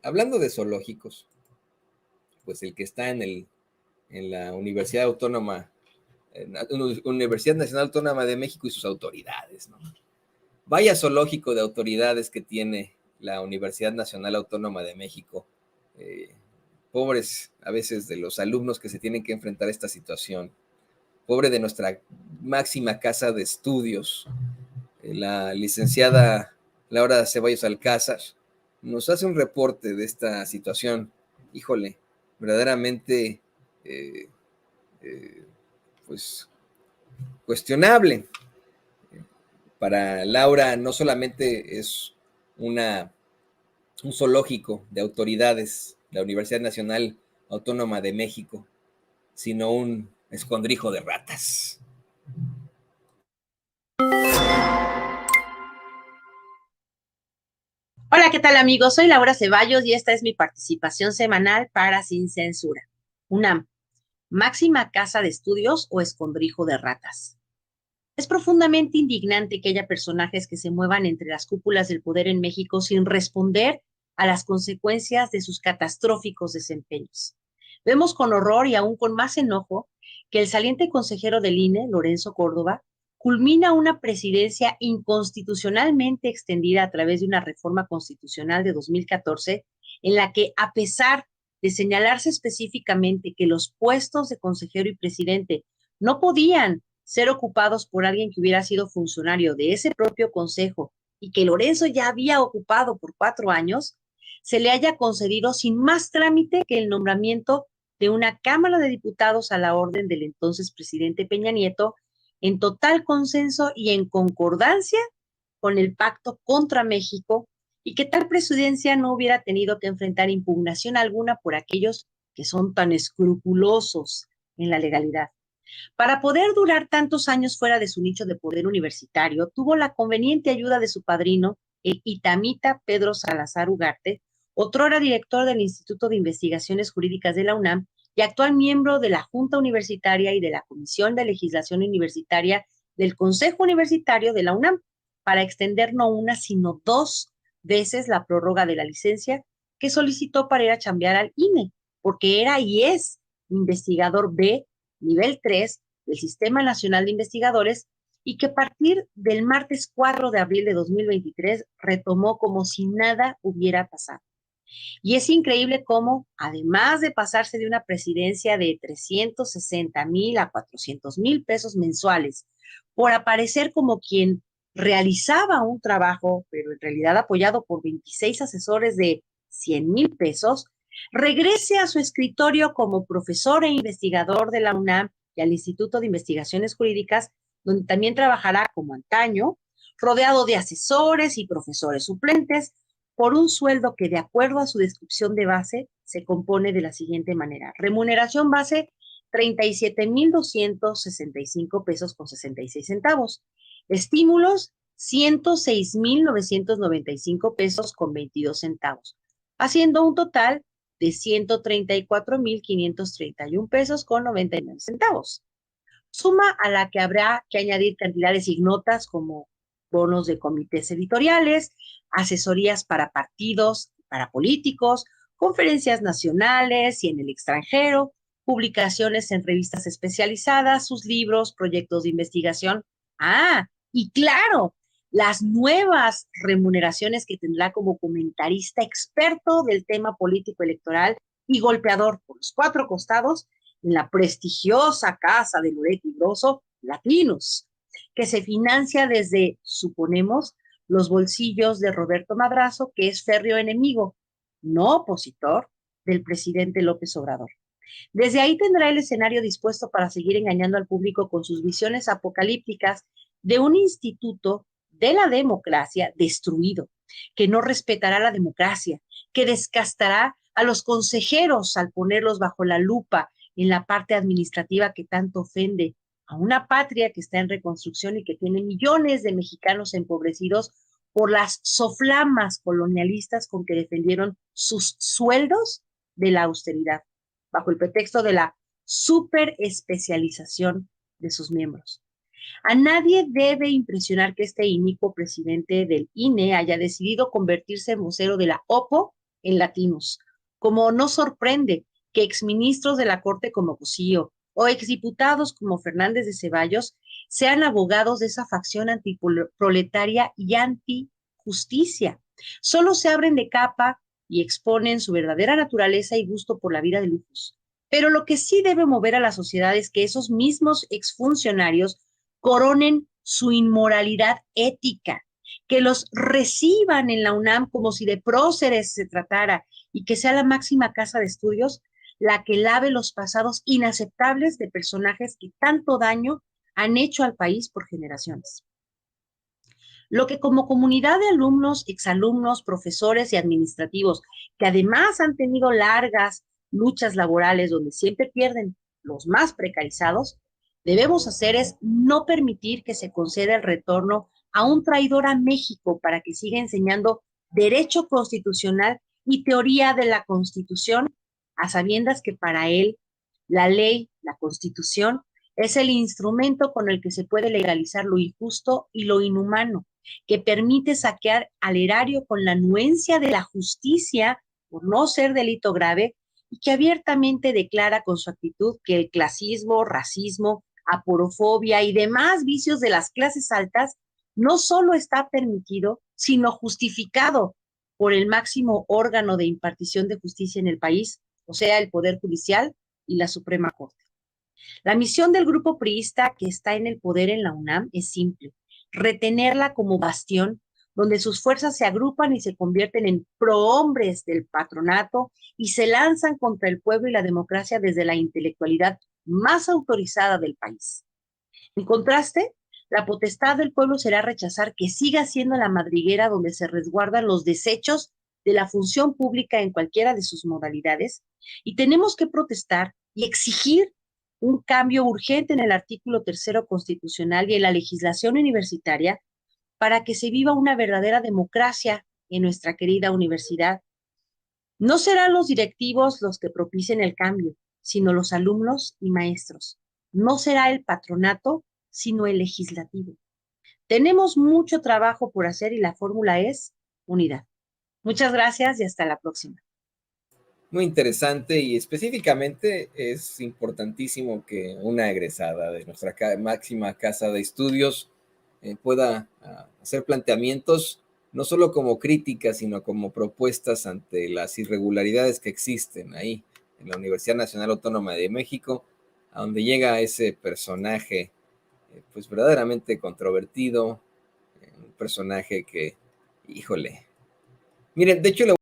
Hablando de zoológicos, pues el que está en la Universidad Autónoma, Universidad Nacional Autónoma de México y sus autoridades, ¿no? Vaya zoológico de autoridades que tiene la Universidad Nacional Autónoma de México. Pobres a veces de los alumnos que se tienen que enfrentar a esta situación. Pobre de nuestra máxima casa de estudios, la licenciada Laura Ceballos Alcázar, nos hace un reporte de esta situación. Híjole, verdaderamente, pues, cuestionable. Para Laura no solamente es un zoológico de autoridades, la Universidad Nacional Autónoma de México, sino un escondrijo de ratas. Hola, ¿qué tal amigos? Soy Laura Ceballos y esta es mi participación semanal para Sin Censura. UNAM, máxima casa de estudios o escondrijo de ratas. Es profundamente indignante que haya personajes que se muevan entre las cúpulas del poder en México sin responder a las consecuencias de sus catastróficos desempeños. Vemos con horror y aún con más enojo que el saliente consejero del INE, Lorenzo Córdoba, culmina una presidencia inconstitucionalmente extendida a través de una reforma constitucional de 2014, en la que, a pesar de señalarse específicamente que los puestos de consejero y presidente no podían ser ocupados por alguien que hubiera sido funcionario de ese propio consejo y que Lorenzo ya había ocupado por 4 años, se le haya concedido sin más trámite que el nombramiento de una Cámara de Diputados a la orden del entonces presidente Peña Nieto, en total consenso y en concordancia con el pacto contra México, y que tal presidencia no hubiera tenido que enfrentar impugnación alguna por aquellos que son tan escrupulosos en la legalidad. Para poder durar tantos años fuera de su nicho de poder universitario, tuvo la conveniente ayuda de su padrino, el itamita Pedro Salazar Ugarte, otrora director del Instituto de Investigaciones Jurídicas de la UNAM y actual miembro de la Junta Universitaria y de la Comisión de Legislación Universitaria del Consejo Universitario de la UNAM, para extender no una, sino 2 veces la prórroga de la licencia que solicitó para ir a chambear al INE, porque era y es investigador B, nivel 3 del Sistema Nacional de Investigadores, y que a partir del martes 4 de abril de 2023 retomó como si nada hubiera pasado. Y es increíble cómo, además de pasarse de una presidencia de 360,000 a 400,000 pesos mensuales por aparecer como quien realizaba un trabajo, pero en realidad apoyado por 26 asesores de 100,000 pesos, regrese a su escritorio como profesor e investigador de la UNAM y al Instituto de Investigaciones Jurídicas, donde también trabajará como antaño, rodeado de asesores y profesores suplentes, por un sueldo que, de acuerdo a su descripción de base, se compone de la siguiente manera. Remuneración base, 37,265 pesos con 66 centavos. Estímulos, 106,995 pesos con 22 centavos, haciendo un total de 134,531 pesos con 99 centavos. Suma a la que habrá que añadir cantidades ignotas como bonos de comités editoriales, asesorías para partidos, para políticos, conferencias nacionales y en el extranjero, publicaciones en revistas especializadas, sus libros, proyectos de investigación. Ah, y claro, las nuevas remuneraciones que tendrá como comentarista experto del tema político electoral y golpeador por los 4 costados en la prestigiosa casa de Loreto Grosso, Latinos, que se financia desde, suponemos, los bolsillos de Roberto Madrazo, que es férreo enemigo, no opositor, del presidente López Obrador. Desde ahí tendrá el escenario dispuesto para seguir engañando al público con sus visiones apocalípticas de un instituto de la democracia destruido, que no respetará la democracia, que descastará a los consejeros al ponerlos bajo la lupa en la parte administrativa que tanto ofende a una patria que está en reconstrucción y que tiene millones de mexicanos empobrecidos por las soflamas colonialistas con que defendieron sus sueldos de la austeridad, bajo el pretexto de la superespecialización de sus miembros. A nadie debe impresionar que este inicuo presidente del INE haya decidido convertirse en vocero de la OPO en latinos, como no sorprende que exministros de la Corte como Cosío o exdiputados como Fernández de Ceballos sean abogados de esa facción antiproletaria y antijusticia. Solo se abren de capa y exponen su verdadera naturaleza y gusto por la vida de lujos. Pero lo que sí debe mover a la sociedad es que esos mismos exfuncionarios coronen su inmoralidad ética, que los reciban en la UNAM como si de próceres se tratara y que sea la máxima casa de estudios la que lave los pasados inaceptables de personajes que tanto daño han hecho al país por generaciones. Lo que como comunidad de alumnos, exalumnos, profesores y administrativos, que además han tenido largas luchas laborales donde siempre pierden los más precarizados, debemos hacer es no permitir que se conceda el retorno a un traidor a México para que siga enseñando derecho constitucional y teoría de la Constitución, a sabiendas que para él la ley, la Constitución, es el instrumento con el que se puede legalizar lo injusto y lo inhumano, que permite saquear al erario con la anuencia de la justicia por no ser delito grave y que abiertamente declara con su actitud que el clasismo, racismo, aporofobia y demás vicios de las clases altas no solo está permitido, sino justificado por el máximo órgano de impartición de justicia en el país, o sea, el Poder Judicial y la Suprema Corte. La misión del grupo priista que está en el poder en la UNAM es simple: retenerla como bastión donde sus fuerzas se agrupan y se convierten en prohombres del patronato y se lanzan contra el pueblo y la democracia desde la intelectualidad más autorizada del país. En contraste, la potestad del pueblo será rechazar que siga siendo la madriguera donde se resguardan los desechos de la función pública en cualquiera de sus modalidades, y tenemos que protestar y exigir un cambio urgente en el artículo 3º constitucional y en la legislación universitaria para que se viva una verdadera democracia en nuestra querida universidad. No serán los directivos los que propicien el cambio, sino los alumnos y maestros. No será el patronato, sino el legislativo. Tenemos mucho trabajo por hacer y la fórmula es unidad. Muchas gracias y hasta la próxima. Muy interesante, y específicamente es importantísimo que una egresada de nuestra máxima casa de estudios pueda hacer planteamientos no solo como críticas, sino como propuestas ante las irregularidades que existen ahí en la Universidad Nacional Autónoma de México, a donde llega ese personaje pues verdaderamente controvertido, un personaje que, híjole, miren, de hecho